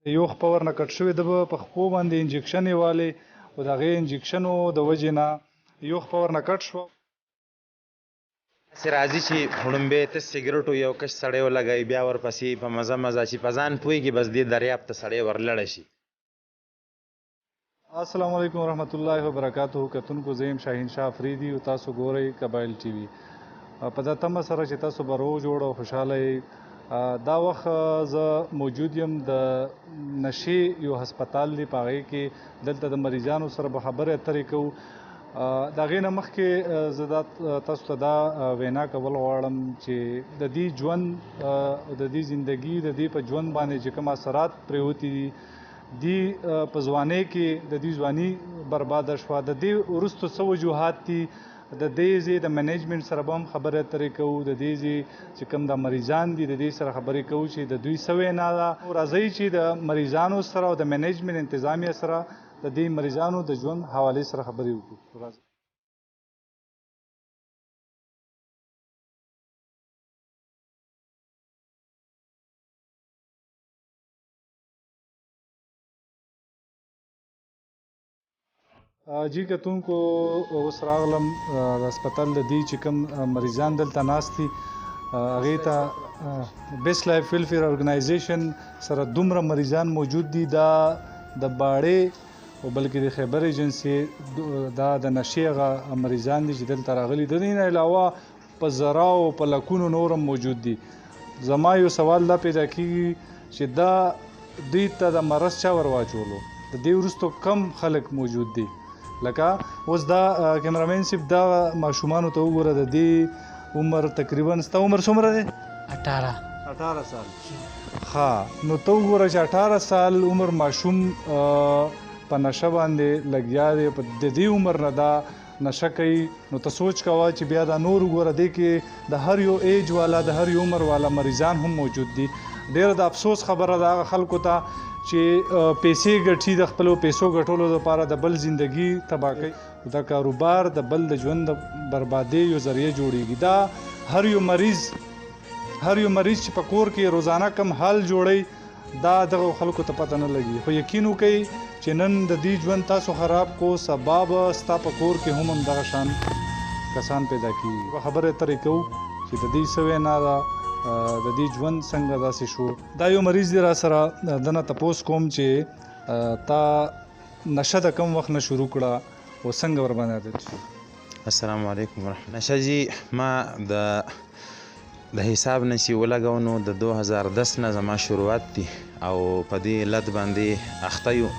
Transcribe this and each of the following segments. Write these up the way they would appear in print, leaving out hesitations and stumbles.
یو خپه ورنه کټ شوې ده به په خپو باندې انجکشن یې والې او د هغې انجکشنو د وجې نه یو خپه ورنه کټ شوه. داسې راځي چې وړومبی ته سګرټو یو کش سړی ولګوي بیا ورپسې په مزه مزه چې په ځان پوهېږي بس دې دریاب ته سړی ورلړه شي. السلام علیکم ورحمت الله وبرکاتو. کتونکو زه یم شاهین شاه افریدي او تاسو ګورئ قبایل ټي وي. په دا تمه سره چې تاسو به روغ جوړ او خوشحاله یئ. دا وخت زه موجود یم د نشې یو هسپتال دی، په هغې کې دلته د مریضانو سره به خبرې اترې کوو. د هغې نه مخکې زه دا تاسو ته دا وینا کول غواړم چې د دې ژوند د دې زندګي د دې په ژوند باندې چې کوم اثرات پرېوتي دي دی په ځوانۍ کې د دې ځواني برباده شوه. د دې وروستو څه وجوهات دي، د دې ځای د منیجمنټ سره به هم خبرې اترې کوو. د دې ځای چې کوم د مریضان دي د دې سره خبرې کوو چې د دوی څه وینا ده. راځئ چې د مریضانو سره او د منیجمنټ انتظامیه سره د دې مریضانو د ژوند حوالې سره خبرې وکړو. جی کتونکو اوس راغلم د هسپتال د دې چې کوم مریضان دلته ناست دي هغې ته بیسټ لایف ویلفیر ارګنایزیشن سره دومره مریضان موجود دي. دا د باړې او بلکې د خیبر ایجنسي دا د نشې هغه مریضان دي چې دلته راغلي. د دې نه علاوه په زراو په لکونو نور هم موجود دي. زما یو سوال دا پیدا کېږي چې دا دوی ته د مرض چا ور واچولو؟ د دې وروستو کم خلک موجود دي؟ لکه اوس دا کیمرامین صاحب دا ماشومانو ته وګوره، د دې عمر تقریبا ستا عمر څومره دی؟ 18 سال. ها نو ته وګوره چې 18 سال عمر ماشوم په نشه باندې لګیا دی، په د دې عمر نه دا نشه کوي. نو ته سوچ کوه چې بیا دا نور وګوره دې کې د هر یو ایج والا د هر یو عمر والا مریضان هم موجود دي. ډېره د افسوس خبره ده هغه خلکو ته چې پیسې ګټي د خپلو پیسو ګټلو لپاره د بل زندگی تباه کوي. دا کاروبار د بل د ژوند د بربادۍ یو ذریعه جوړیږي. دا هر یو مریض چې په کور کې روزانه کم حال جوړی دا دغه خلکو ته پته نه لګي. خو یقین وکئ چې نن د دې ژوند تاسو خراب کو سبا به ستا په کور کې هم همدغه شان کسان پیدا کېږي. خبرې اترې کوو چې د دې څه وینا ده، د دې ژوند څنګه داسې شو. دا یو مریض دی را سره، دنه تپوس کوم چې تا نشه د کم وخت نه شروع کړه او څنګه ورباندې عادت شو؟ السلام علیکم ورحمت. نشه جی ما د حساب نه چې ولګو نو د 2010 نه زما شروعات دي او په دې لت باندې اخته یو.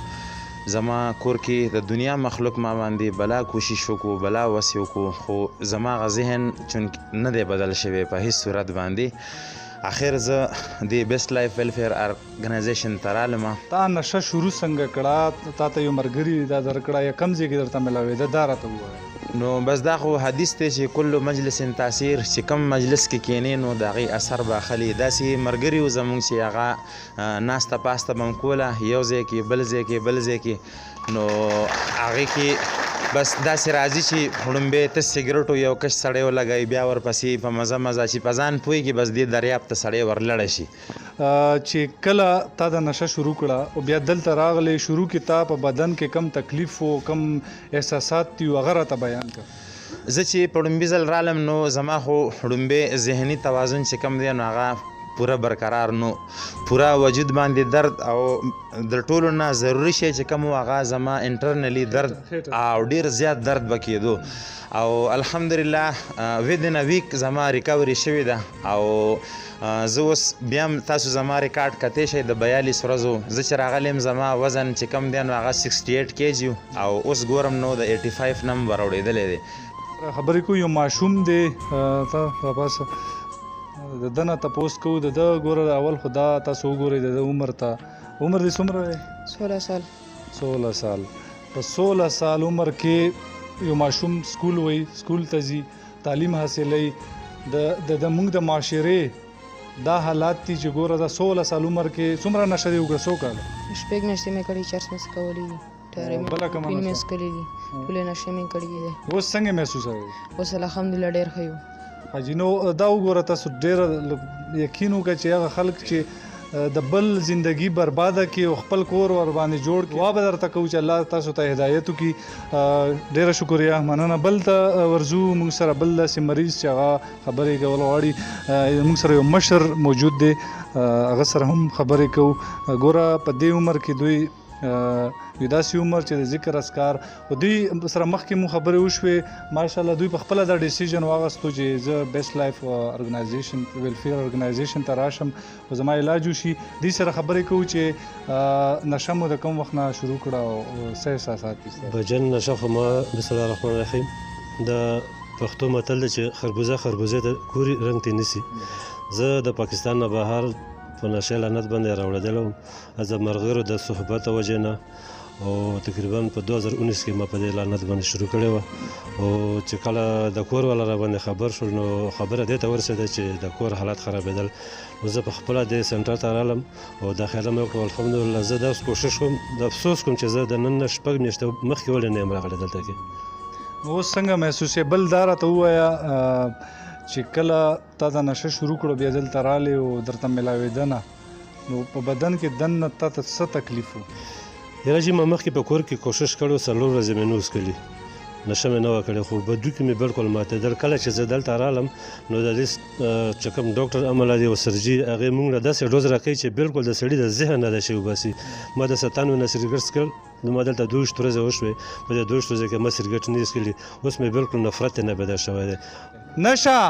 زما کور کې د دنیا مخلوق ما باندې بلا کوشش وکړو، بلا وسې وکړو، خو زما غ ذهن چون نه دی بدل شوی په هیڅ صورت باندې. اخر زه د بیسټ لایف ویلفیر ارګنایزیشن ته رالم. تا نشه شروع څنګه کړه؟ تا ته یو ملګري دا درکړه یا کوم ځای کې درته میلاوېده؟ دا راته ووایه. نو بس دا خو حدیث دی چې کل مجلس تاثیر، چې کم مجلس کې کینې نو د هغې اثر به اخلي. داسې ملګري وو زموږ چې هغه ناسته پاسته به م کوله یو ځای کې بل ځای کې بل ځای کې. نو هغې کې بس داسې راځي چې وړومبی ته سګرټو یو کش سړی ولګوي بیا ورپسې په مزه مزه چې په ځان پوهېږي بس دې دریاب ته سړی ورلړه شي. چې کله تا د نشه شروع کړه او بیا دلته راغلی، شروع کې تا په بدن کې کم تکلیف و کم احساسات دي هغه راته بیان کړه. زه چې په وړومبي ځل رالم نو زما خو وړومبی ذهني توازن چې کم دی نو هغه پوره برقرار نو، پوره وجود باندې درد او د ټولو نه ضروري شی چې کوم هغه زما انټرنلی درد او ډیر زیات درد به کېدو. او الحمدلله ودن ا ویک زما ریکوري شوې ده او زه اوس بیا هم تاسو زما ریکارډ کتی شئ د 42 ورځو. زه چې راغلی یم زما وزن چې کم دی نو هغه 68 کیجي او اوس ګورم نو د 85 نه هم وروړېدلی دی. خبرې کوو یو ماشوم دی، ته راپاسه د ده نه تپوس کوو. د ده ګوره اول خو دا تاسو وګورئ د ده عمر ته. عمر دې څومره دی؟ 16 سال. 16 سال. په 16 سال عمر کې یو ماشوم سکول وایي، سکول ته ځي، تعلیم حاصلوي. د موږ د معاشرې دا حالات دي چې ګوره د 16 سال عمر کې څومره نشه دی وکړه؟ څو کاله؟ شپږ میاشتې مې کړي، چرس مې څکولي دي، ټیارې مې څکلي دي، ټولې نشې مې کړي دي. اوس څنګه محسوسوئ؟ اوس الحمدلله ډېر ښه یو. حاجي نو دا وګوره تاسو ډېره یقین وکړه چې هغه خلک چې د بل زندگی برباده کړي او خپل کور ور باندې جوړ کړي. وا به درته کوو چې الله تاسو ته هدایت وکړي. ډېره شکریه، مننه. بل ته ورځو موږ سره بل داسې مریض چې هغه خبرې کول غواړي. موږ سره یو مشر موجود دی، هغه سره هم خبرې کوو. ګوره په دې عمر کې دوی یو داسې عمر چې د ذکر اذکار او دوی سره مخکې مو خبرې وشوې. ماشاءالله دوی په خپله دا ډیسیژن واخیستو چې زه بیسټ لایف ارګنایزیشن ویلفیر ارګنایزیشن ته راشم او زما علاج وشي. دوی سره خبرې کوو چې نشه مو د کوم وخت نه شروع کړه او څه احساسات دي؟ بجن نشه خو ما بسم الله الرحمن الرحیم د پښتو متل دی چې خربوزه د کوري رنګ ته نیسي. زه د پاکستان نه بهر په نشه لعنت باندې راوړېدلی از د مرغیرو د صحبت وجې نه او تقریبا په 2019 کې ما په دې لعنت باندې شروع کړې وه. او چې کله د کور والا را باندې خبر شول نو خبره دې ته ورسېده چې د کور حالات خرابېدل. نو زه په خپله دې سنټر ته رالم او داخله مې وکړه. الحمدلله زه داسې کوشش کوم، د افسوس کوم چې زه د نن نه 6 میاشتې مخکې ولې نه یم راغلی دلته کې. اوس څنګه محسوس یې؟ بل دا راته ووایه چې کله تا د نشه شروع کړو بیا دلته راغلی او درته میلاوېده نو په بدن کې دننه تا ته څه تکلیف و؟ یاره جي ما مخکې په کور کې کوشش کړی 4 ورځې مې نه وڅکلي، نشه مې نه وه کړې، خو بدو کې مې بلکل ماتېدل. کله چې زه دلته رالم نو د دې چې کوم ډاکټر عمله دی او سرجي هغې موږ له داسې ډوز راکوي چې بلکل د سړي د ذهن نه ده شی وباسي. ما د 97 نه سګرټ څکل نو ما دلته 22 ورځې وشوې. په دې 22 ورځو کې ما سګرټ نه څکلي، اوس مې بلکل نفرت نه پیدا شوی دی. نشه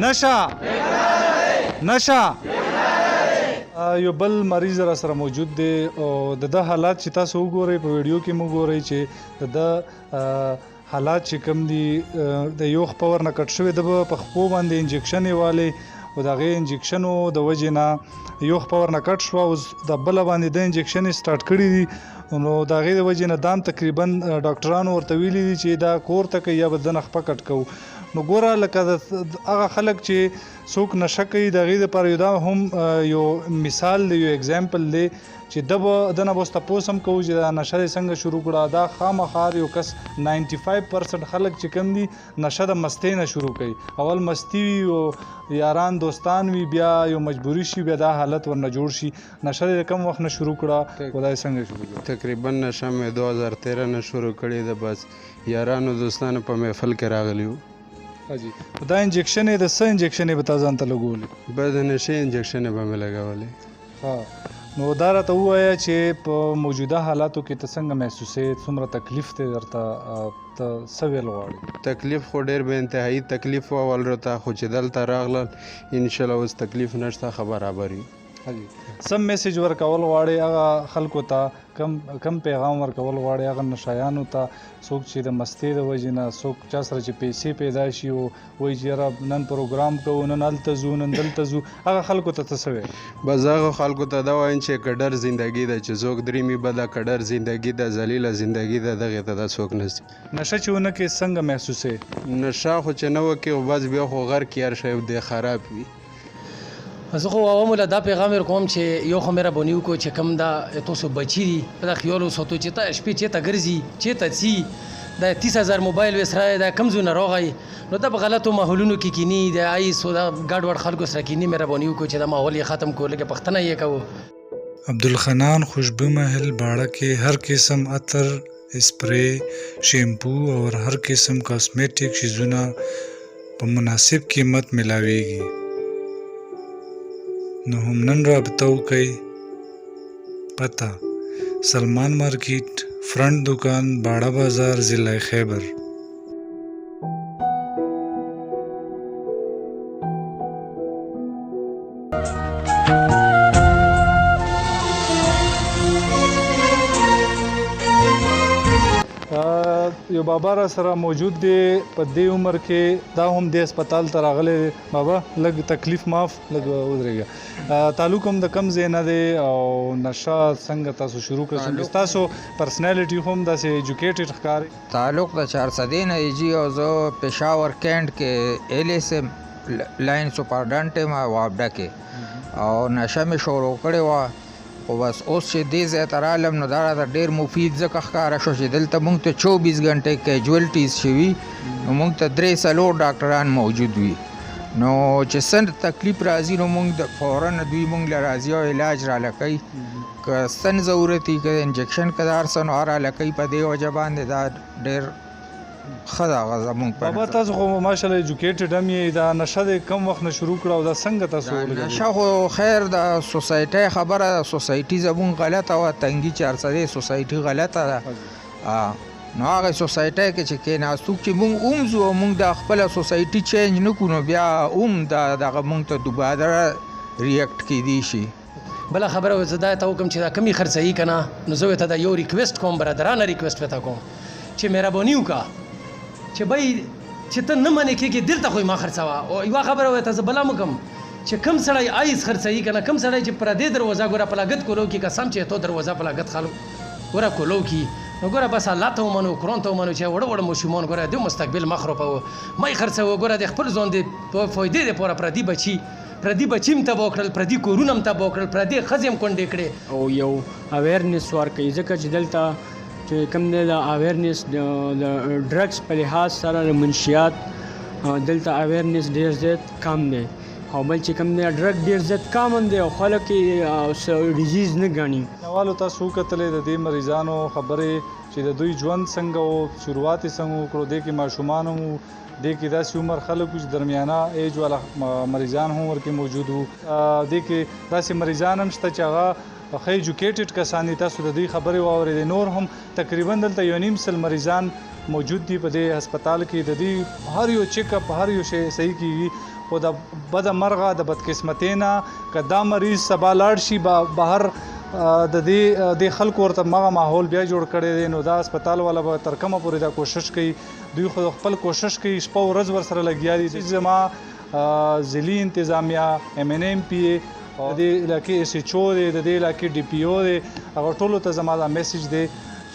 نشه نشه یو بل مریض را سره موجود دی او د حالات چې تاسو وګورئ په ویډیو کې مو ګورئ چې د حالات چې کوم دي د یو خپور نه کټ شوی د په خپو باندې انجکشن والی او د هغې انجکشنو د وجې نه یو خپور نه کټ شوه. اوس د بله باندې د انجکشن سټارټ کړي دي نو د هغې د وجې نه دام تقریبا ډاکټرانو ورته ویلي دي چې دا کور ته کوي یا به دنه خپه کټ کوو. نو ګوره لکه هغه خلک چې څوک نشه کوي د هغې دپاره یو دا هم یو مثال دی، یو اګزامپل دی چې دنه به اوس تپوس هم کوو چې دا نشه دې څنګه شروع کړه. دا خامخا یو کس 95% خلک چې کوم دي نشه د مستۍ نه شروع کوي. اول مستی وي او یاران دوستان وي، بیا یو مجبوري شي، بیا دا حالت ورنه جوړ شي. نشه دې کم وخت نه شروع کړه او دا یې څنګه شروع کړه؟ تقریبا نشه مې 2013 نه شروع کړې ده. بس یارانو دوستانو په محفل کې راغلی وو. دا انجکشن د څه انجکشن به تا ځان ته لګولې؟ به د نشې انجکشن به مې لګولې. ها نو دا راته ووایه چې په موجوده حالاتو کې ته څنګه محسوسې؟ څومره تکلیف دی درته؟ ته څه ویل غواړې؟ تکلیف خو ډېر به انتهایی تکلیف و اول راته، خو چې دلته راغلل انشاءالله اوس تکلیف نشته، ښه برابر وي. سم میسج ورکول غواړي هغه خلکو ته؟ کم پیغام ورکول غواړي هغه نشایانو ته؟ څوک چې د مستۍ د وجې نه، څوک چا سره چې پیسې پیدا شي او وایي چې یاره نن پروګرام کوو، نن هلته ځو، نن دلته ځو، هغه خلکو ته ته څه وایي؟ بس هغه خلکو ته دا وایم چې کډر زندگی ده، چې څوک دریمي بده کډر زندگی ده، ذلیله زندگی ده، دغې ته دا څوک نشي. نشه چې ونه کې څنګه محسوسې؟ نشه خو چې نه وکړي خو بس بیا خو غر کې هر شی دی خراب وي. زه خو عوامو له دا پیغام ورکوم چې یو خو مهرباني وکړو چې کوم دا تاسو بچي دي په دا خیال وساتو چې ته شپې چېرته ګرځي، چېرته ځي، دا 30,000 موبایل وسره دا کم ځونه راغی نو دا په غلطو ماحولونو کې کینی، د آیس او دا ګډ وډ خلکو سره کینی. مهرباني وکړو چې دا ماحول یې ختم کړو، لکه پښتنه یې کوو. عبدالخنان خوشبو محل باڑہ کې هر قسم عطر، اسپرے، شیمپو اور ہر قسم کاسمیٹک شیزونه په مناسب قیمت ملاویږي. نو هم نن رابطه وکړئ. پته سلمان مارکیټ، فرنٹ دکان، باڑہ بازار، ضلع خیبر. یو بابا را سره موجود دی په دې عمر کې، دا هم د هسپتال ته راغلی. بابا لږ تکلیف معاف، لږ ودرېږه. تعلق هم د کم ځای نه دی او نشه څنګه تاسو شروع کړه؟ تاسو پرسنالټي هم داسې ایجوکیټډ ښکاري. تعلق د 400 نه ایجي او زه پېښور کینټ کې LSM لاین سپارډنټ یم وابډه کې، او نشه مې شروع کړې وه. خو بس اوس چې دې ځای ته رالم نو دا راته ډېر مفید ځکه ښکاره شو چې دلته موږ ته 24 غنټې کیجوالټیز شوي، نو موږ ته 3-4 ډاکټران موجود وي. نو چې څه تکلیف راځي نو موږ د فورا دوی موږ له راځي او علاج راله کوي که ستن ضرورت وي که انجکشن که د هر څه نو راله کوي په دې وجه باندې دا ډېر ښه ده هغه زموږ بابا تاسو خو ماشاءالله ایجوکیټډ هم یې دا نشه د کم وخت نه شروع کړه او دا څنګه تاسو ولګېدل؟ نشه خو خیر د سوسایټۍ خبره سوسایټي زموږ غلطه وه تنګي چارسدې سوسایټي غلطه ده نو هغه سوسایټۍ کې چې کېناستو چې موږ هم ځو موږ د خپله سوسایټي چینج نه کړو نو بیا هم دغه موږ ته دوباره ریاکټ کیدی شي. بله خبره زه دا ته وکړم چې دا کمی خرڅوي که نه نو زه ورته دا یو ریکویسټ کوم برادرانه ریکویسټ ورته کوم چې مهرباني وکړه چې بای چې ته نه منې کېږي دلته خو یې ما خرڅوه او یوه خبره ورته زه بله مکم چې کم سړی آیس خرڅوي که نه کم سړی چې پردې دروازه ګوره په لګت کولو کې قسم چې تو دروازه په لګت خالو ګوره کولو کې نو ګوره بس الله ته ومنو قرآن ته ومنو چې وړه وړه ماشومان ګوره د مستقبل مخ روپوه ما یې خرڅوه ګوره د خپل ځان د فایدې دپاره پردي بچي هم تباه کړل پردي کورونه هم تباه کړل پردي ښځې هم کونډې کړې او یو اویرنس ورکوي ځکه چې دلته چې کوم دی د اویرنس د ډرګس په لحاظ سره د منشیات دلته اویرنس ډېر زیات کم دی او بل چې کوم دی ډرګ ډېر زیات کامن دی او خلک یې ډیزیز نه ګڼي. نوالو تاسو وکتلې د دې مریضانو خبرې چې د دوی ژوند څنګه و شروعات یې څنګه وکړو دې کې ماشومان هم دې کې داسې عمر خلک چې درمیانه ایج والا مریضان هم ورکې موجود وو دې کې داسې مریضان هم شته چې هغه ښه ایجوکیټډ کسان دي تاسو د دوی خبرې واورېدې نور هم تقریبا دلته 1.5 مریضان موجود دي په دې هسپتال کې د دې هر یو چیک اپ هر یو شی صحیح کیږي خو د بد مرغه د بدقسمتۍ نه که دا مریض سبا لاړ شي بهر د دې خلکو ورته مغه ماحول بیا جوړ کړی دی نو دا هسپتال والا به تر کومه پورې دا کوشش کوي دوی خو خپل کوشش کوي شپه ورځ ورسره لګیا دي زما ضلعي انتظامیه MNMPA د دې علاقې SHO دی د دې علاقې DPO دی هغه ټولو ته زما دا میسج دی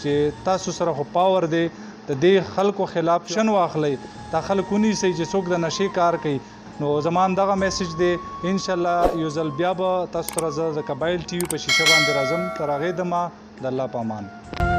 چې تاسو سره خو پاور دی د دې خلکو خلاف شن واخلئ دا خلک ونیسئ چې څوک د نشې کار کوي نو زمان دغه میسج دی انشاءالله یو ځل بیا به تاسو سره زه د قبایل TV په شیشه باندې راځم تر هغې دمه د الله په امان.